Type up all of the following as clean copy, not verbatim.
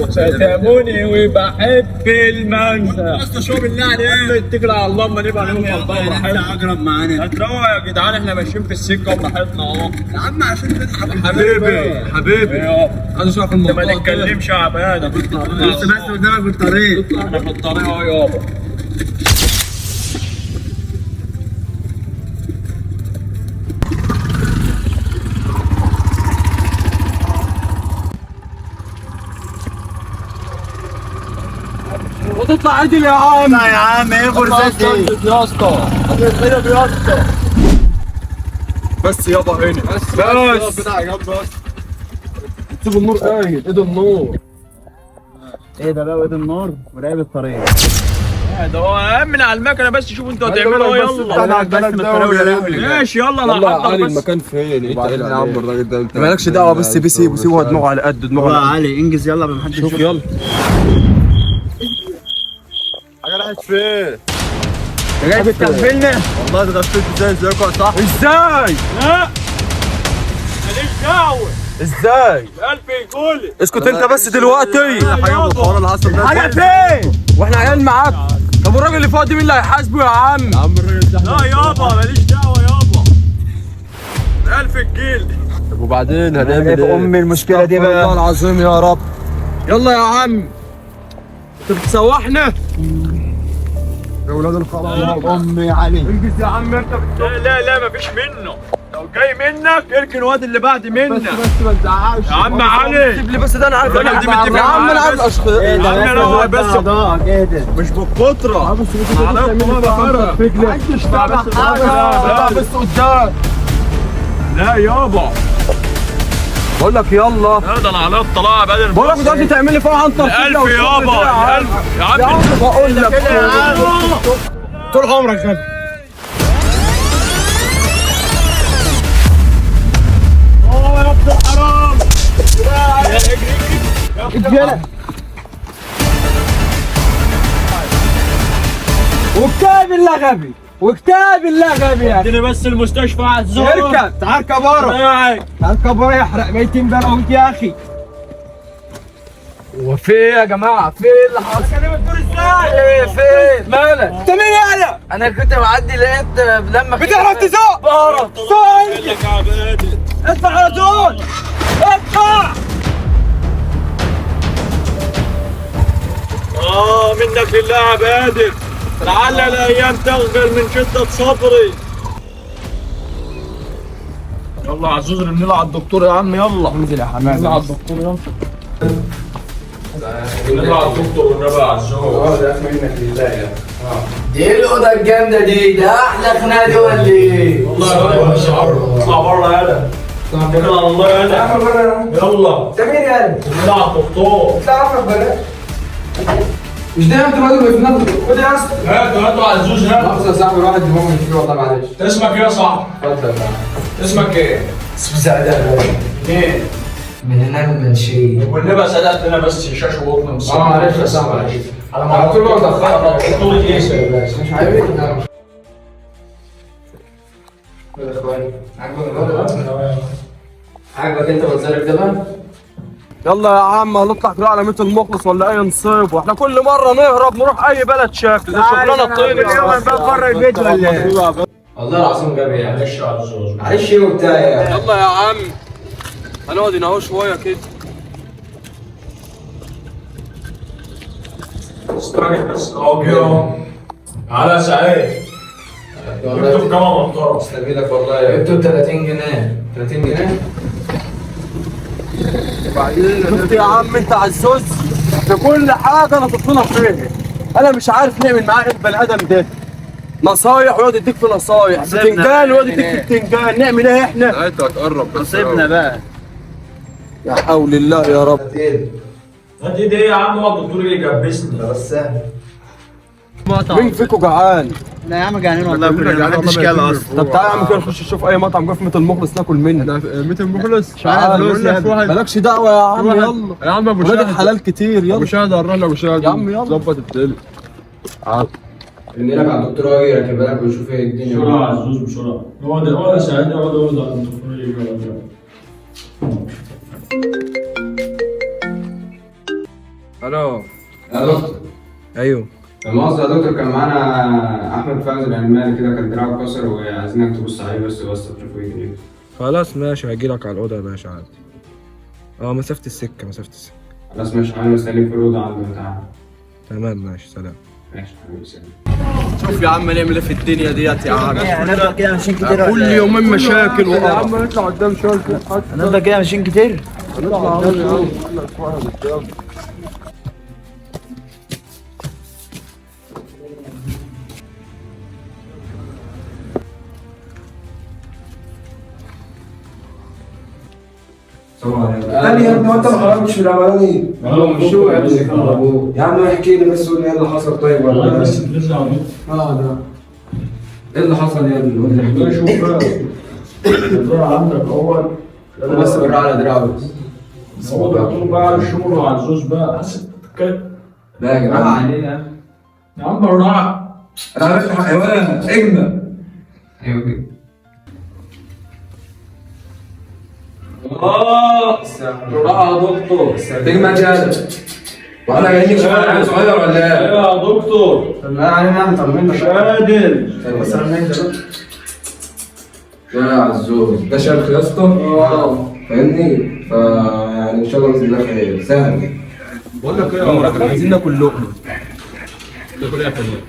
شتموني وبحب المنسى. بس شو بالله عليك اتكل على الله اما نبقى نوصل بقى براحتنا. اقرب معانا هتروق يا جدعان، احنا ماشيين في السكه وبراحتنا اهو يا عم عشان نضحك. حبيبي عايز اشوف الموضوع. ما نتكلمش يا عباده. بس قدامك في الطريق. احنا في الطريق اهو يابا. وتطلع عدل يا عم. لا يا عم ايه فرصتي يا اسطى. اضرب يا اسطى. بس يابا هنا بس بتاع جنب بس. سيب النور قايد. ايد النور. ايه ده بقى؟ ايد النور وراقب الطريق. ده هو اهم من على المكنه. بس شوفوا انتوا هتعملوا ايه. يلا ماشي يلا. انا هحضر بس. المكان فين؟ انت ايه يا عم الراجل ده؟ انت مالكش دعوه. بس سيبه دماغه على قد دماغه. يا علي انجز يلا قبل ما حد يشوف. يلا حاجه راحت فين؟ انت جاي تستغفلنا؟ والله اتغفلت ازاي صح؟ ازاي؟ لا ماليش دعوه. ازاي؟ القلب يقول لي اسكت انت بس دلوقتي. حاجه من الحوار اللي حصل ده حاجه فين؟ واحنا عيال معاك. طب والراجل اللي فاضي مين اللي هيحاسبه يا عم؟ يا عم الراجل ده لا يابا ماليش دعوه يابا. القلب الجيل. طب وبعدين هنعمل ايه؟ امي المشكله دي بقى. والله العظيم يا رب. يلا يا عم انت بتسوحنا يا ولاد الخراب. امي علي انجز يا عم انت. لا مفيش منه. لو جاي منك اركن الواد اللي بعد منك. بس ما تزعقش يا عم علي. سيب لي بس ده. انا عارف الراجل دي متفق. يا عم انا عارف الاشخاص. يا عم انا بس مش بالكتره. عليكم بقى محدش تابع حاجه. بس قدام. لا يابا بقول لك يلا. لا ده انا على الطلاق بدل. بقول لك دلوقتي تعمل لي فرح انت. 1000 يابا. 1000 يا عم بقول لك طول عمرك غبي. يا ابن الحرام. اجري وكتاب الله غبي. وكتاب الله غبي يا اديني بس المستشفى على الزور. اركب تعال كبره. تعال كبره يحرق ميتين بلاويك يا اخي. هو في ايه يا جماعه؟ في ايه اللي حصل؟ كلمة الدور ازاي؟ ايه فين؟ مالك؟ انت مين يالا؟ انا كنت معدي لقيت لما بتعرف تزق؟ بعرف. صايع لك يا عبادي. ادفع على طول. ادفع. منك لله عبادي. لعل الايام تغفر من شده صبري. يلا عزوز نلعب على الدكتور يا عم. يلا انزل يا حماد. نلعب على الدكتور يلا. نلعب على الدكتور والنبي عزوز. ده منك لله يا. دي ايه الاوضه الجامده دي؟ ده احلى خناقه دي ولا ايه؟ والله يا باشا اطلع بره يالا. اتكل على الله يالا. يلا انت مين يالا؟ نلعب على الدكتور. اطلع عمرك بلاش. مش دايما انت راجل في نفسك. خد يا اسطى. هاتوا عزوز. هات يا صاحبي. الواحد دماغه مش فيه والله معلش. اسمك ايه يا صاحبي؟ اتفضل بقى. اسمك ايه؟ اسمي سعدان. منين؟ من هناك من شيء. والنبي سعدان لنا بس شاشه وقطن. معلش يا صاحبي معلش. على طول ما اتاخرت. طول ايه يا باشا؟ مش عارف. يا اخواني عاجبك الوضع؟ عاجبك انت منظرك ده بقى؟ يلا يا عم هنطلع كده على ميت المخلص ولا اي نصيب. واحنا كل مره نهرب نروح اي بلد شكل. ده شغلانه طين يا عم. بره البيت ولا ايه؟ والله العظيم غبي يعني. معلش يا عزوز. معلش ايه وبتاع يعني. يلا يا عم هنقعد هنا اهو شويه كده. استنى بس اهو. على سعيد. جبتوا بكام محترم؟ استنى لك والله. جبتوا ب 30 جنيه. 30 جنيه؟ وبعدين شفت يا عم انت عزوز في كل حاجه نطفنا فيها. انا مش عارف نعمل معاه ايه البني ادم ده. نصايح ويقعد يديك في نصايح. بتنجان ويقعد يديك في بتنجان. نعمل ايه احنا؟ انت هتقرب بس. سيبنا بقى. يا حول الله يا رب. هات ايدي ايه يا عم؟ هو الدكتور اللي يجبسني. ده بس سهل. مين فيكم جعان؟ لا يا عم جعانين والله. كلنا محدش كل اصلا. طب تعالى يا عم كده نخش نشوف اي مطعم جوه في ميت المخلص ناكل منه. ميت المخلص؟ مش عارف مالكش دعوه يا عم. يلا يا عم ابو شهد. حلال كتير. يلا ابو شهد قررنا. ابو شهد يا عم يلا ظبط الدنيا. تعال نلعب على الدكتور اهو يركبها لك ويشوف ايه الدنيا. بسرعه يا عزوز بسرعه. اقعد ساعدني. اقعد على الدكتور يجي. الو يا دكتور. ايوه المؤاخذة يا دكتور، كان معانا أحمد فوزي العلماني كده، كان دراعه اتكسر وعايزينك تبص عليه بس تشوفه ايه دنيته. خلاص ماشي، هجيلك على الاوضه يا باشا عادي. مسافه السكه. خلاص ماشي، أنا مستنيك في الأوضة عنده، تعالى. تمام ماشي، سلام. ماشي حبيبي، سلام. شوف يا عم نعمل ايه في الدنيا ديت يا عم. هنفضل كده ماشيين كتير كل يومين مشاكل يا عم نطلع قدام شويه كده. هنفضل كده ماشيين كتير. نطلع قدام شويه. تاني يا ابني، وانت ما خرجتش في الاولاني؟ مش هو يا ابني. يا عم احكي لي بس، قول لي ايه اللي حصل طيب ولا بس بنطلع بيه. ده ايه اللي حصل يا ابني؟ قول لي. شوف بقى الدراع عندك اهو. بس بالراحة على دراعه بس. هو دكتور بقى على الشغل وعلى الزوز بقى، حاسس كده. لا يا بالراحة جماعه، علينا. يا عم بالراحه. انا عرفت حيوان اجمل. أيوه كده. بالراحه يا دكتور. اجمل يا وانا جايين شويه صغير ولا ايه؟ ايوه يا دكتور. لا علينا، أنت طمنا. مش قادر. بس أنا نهدى بقى. يا عزوز ده شرخ يا اسطى. فاهمني؟ يعني ان شاء الله باذن الله خير سهل. بقول لك ايه يا عمر، عايزين ناكل لقمه. تاكل ايه يا فندم؟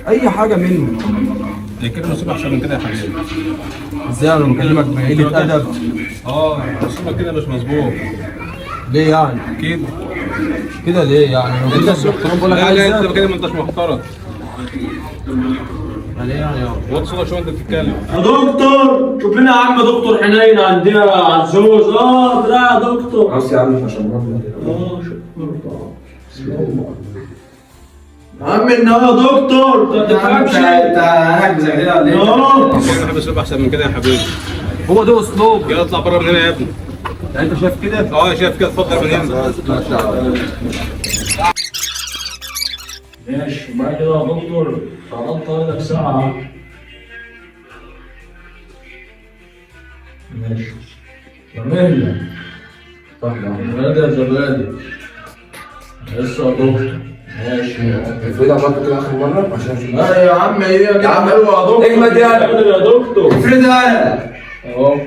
اي حاجه منه. ده كده نصيب احسن من كده يا حبيبي. ازاي انا بكلمك بقله ادب؟ نصيبك كده مش مظبوط. ليه يعني؟ كده ليه يعني؟ لو كنت محترم بقول لك لا انت كده ما انتش محترم. يعني ايه يعني؟ وطي صوتك شويه وانت بتتكلم. يا دكتور شوف لنا يا عم دكتور حنين عندنا عزوز. دراع يا دكتور. خلاص يا عم عشان يا عم انه يا دكتور انت ما تفهمش. أنت هاك زي كده ولا إيه؟ انا بحب اسلوب احسن من كده يا حبيبي. هو ده اسلوب؟ يلا اطلع بره من هنا يا ابني. انت شايف كده؟ شايف كده، اتفضل من هنا. ماشي وبعد كده يا دكتور فضلت لك ساعة. ماشي كملنا. زبادي يا زبادي. لسه يا دكتور. ماشي. افرض عملت كده اخر مره عشان لا يا عم ايه يا عم حلوة يا دكتور. اجمد يا قادر يا دكتور. افرضها اهو.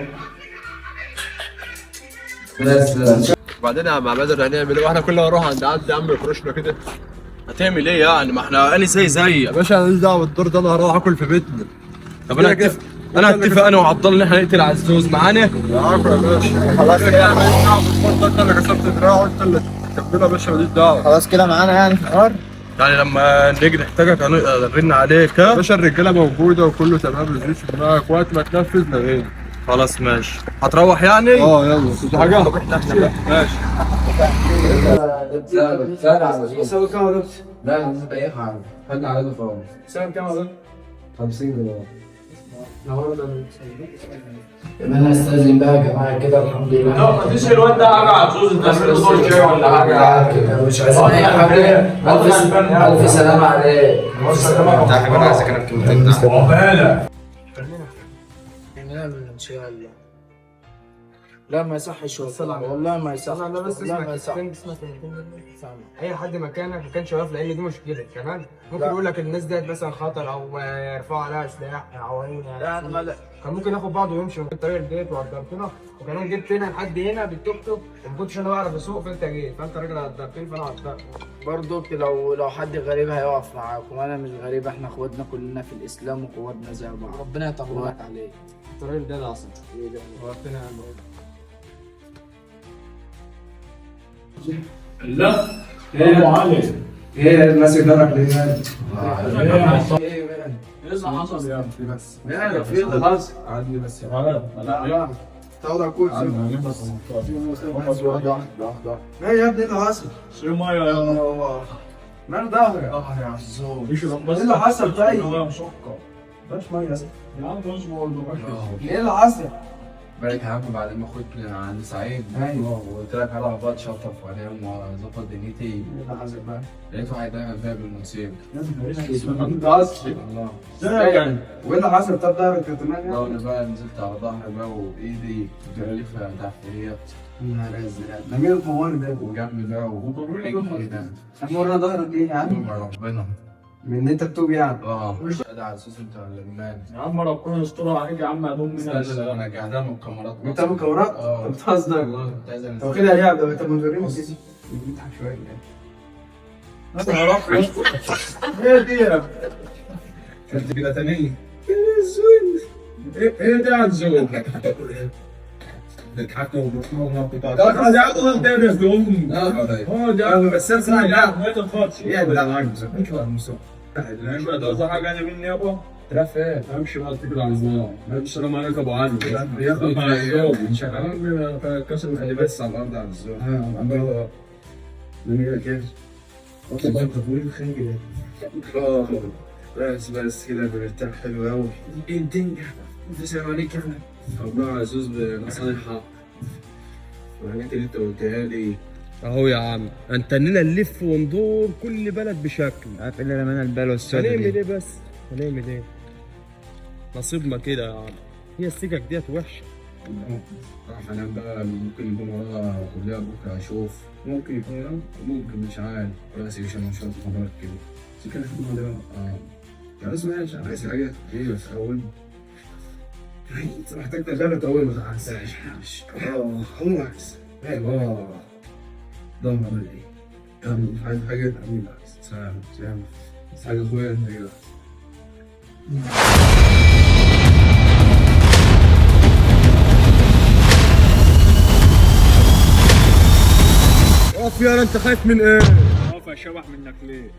بس وبعدين يا عم بدر هنعمل ايه واحنا كل ما نروح عند عم يخرشنا كده؟ هتعمل ايه يعني؟ ما احنا انا زي يا باشا، انا ماليش دعوه بالدور ده، انا هروح اكل في بيتنا. طب انا اتفق، انا وعبد الله ان احنا نقتل عزوز معانا. يا عم يا باشا خلاص كده، ماليش دعوه بالفرد، انت اللي كسرت دراعه وانت اللي تكمله يا باشا، ماليش دعوه. خلاص كده معانا يعني في الحوار. يعني لما نيجي نحتاجك هنرن عليك. يا باشا الرجاله موجوده وكله تمام، ما تزيدش دماغك، وقت ما تنفذ لغينا. خلاص ماشي. هتروح يعني؟ يلا في حاجه. ماشي. يسوي كام يا دكتور؟ لا مش اي حاجه، خلي على ده خالص. سلام كام يا دكتور؟ 50 جنيه. انا استاذن بقى يا جماعه كده، الحمد لله. لا ما تسأل الواد ده حاجة عزوز، انت عامل دور شاي ولا حاجة؟ مش عايزين اي حاجه. الف سلامه عليك. انت يا حبيبي، انا عايز اكلمك كلمتين. نعمل ان شاء الله. لا ما يصحش والله ما يصح. لا بس اسمع اي حد مكانك ما كانش واقف، لان دي مشكله كمان. ممكن يقول لك الناس ديت مثلا خطر، او يرفعوا عليها سلاح او يعني. كان ممكن ياخد بعضه ويمشي من الطريق ديت، وقدرتنا وكمان جبت هنا لحد هنا بالتوك توك، وما كنتش انا بعرف اسوق، فانت جيت، فانت راجل قدرتني فانا قدرت. برضه لو حد غريب هيقف معاكم، انا مش غريب، احنا اخواتنا كلنا في الاسلام وقواتنا زي بعض. ربنا يطولك عليك. الطريق ده اصلا قدرتنا لا ايه ابو علي؟ ايه ماسك دارك ليه؟ ايه اللي حصل يا ابني بس؟ في اللي حصل؟ عندي بس لا تاخد على الكرسي. لا يا ابني ايه اللي حصل؟ شو ميه يا مال ظهرك؟ يا عزوز ايه اللي حصل طيب؟ يا مسكر مش ميه يا يا عم اصبر ايه اللي حصل؟ بالك يا عم، بعد ما كنت عند سعيد وقلت لك هلعب بقى اتشطف وانام واظبط دنيتي، ايه اللي حصل بقى؟ لقيت واحد داخل فيها بالموتوسيكل. انت اصلي والله ازاي يعني؟ وايه اللي حصل؟ طب ضهرك يا تمام؟ لا انا بقى نزلت على ظهري بقى وايدي متغلفه تحتيات. نهار ازرق ده مين الحوار ده؟ وجنبي بقى وكده. مرة ظهرك ليه يا عم؟ ربنا من ان انت بتوب يعني. مش ده على اساس انت ولا ايمان؟ يا عم ربنا يسترها عليك يا عم ادوم من استنى انا قاعدها من الكاميرات. انت ابو كورات؟ اه بتهزر. والله كنت عايز طب واخدها ليه يا عبد الله؟ طب ما توريني سيسي. بيضحك شويه يعني. ايه دي يا كنت كده تاني؟ ايه ده يا زول؟ بيضحكوا وبيطلعوا نقطات. ده عقل ده يا زول. اه ده بس انا لا ما تخافش. يا لا عاجبك. اطلع مسوق. مش ده حاجه انا مني يابا. تروح فين؟ امشي بقى اتكل على الله. ما السلام عليكم ابو علي. بياخد مع الزول ان شاء الله. كسر اللي بس على الارض على الزول. عمال من كيف؟ اطلب انت طويل الخنجر. بس كده مرتاح حلو قوي. تنجح تسلم عليك انا. الله عزوز بنصايحك والحاجات اللي انت قلتها لي. اهو يا عم انت لنا نلف وندور كل بلد بشكل. عارف ايه اللي رمانا البال والسود هنعمل دي؟ ايه بس؟ هنعمل ايه؟ نصيبنا كده يا عم. هي السكك ديت وحشه. راح انام بقى ممكن يكون وراها كلها بكره اشوف. ممكن يكون ممكن مش عارف. راسي مش انا مش مرات كده. سكن في الموضوع. خلاص ماشي عايز حاجه؟ ايه بس اول انت محتاج تغلط اول ما تنساش. خلاص ايوه ضمن لي. عايز حاجه تعملها. سلام سلام. حاجه اخويا انت كده. اقف يا انت خايف من ايه؟ اقف يا شبح منك ليه؟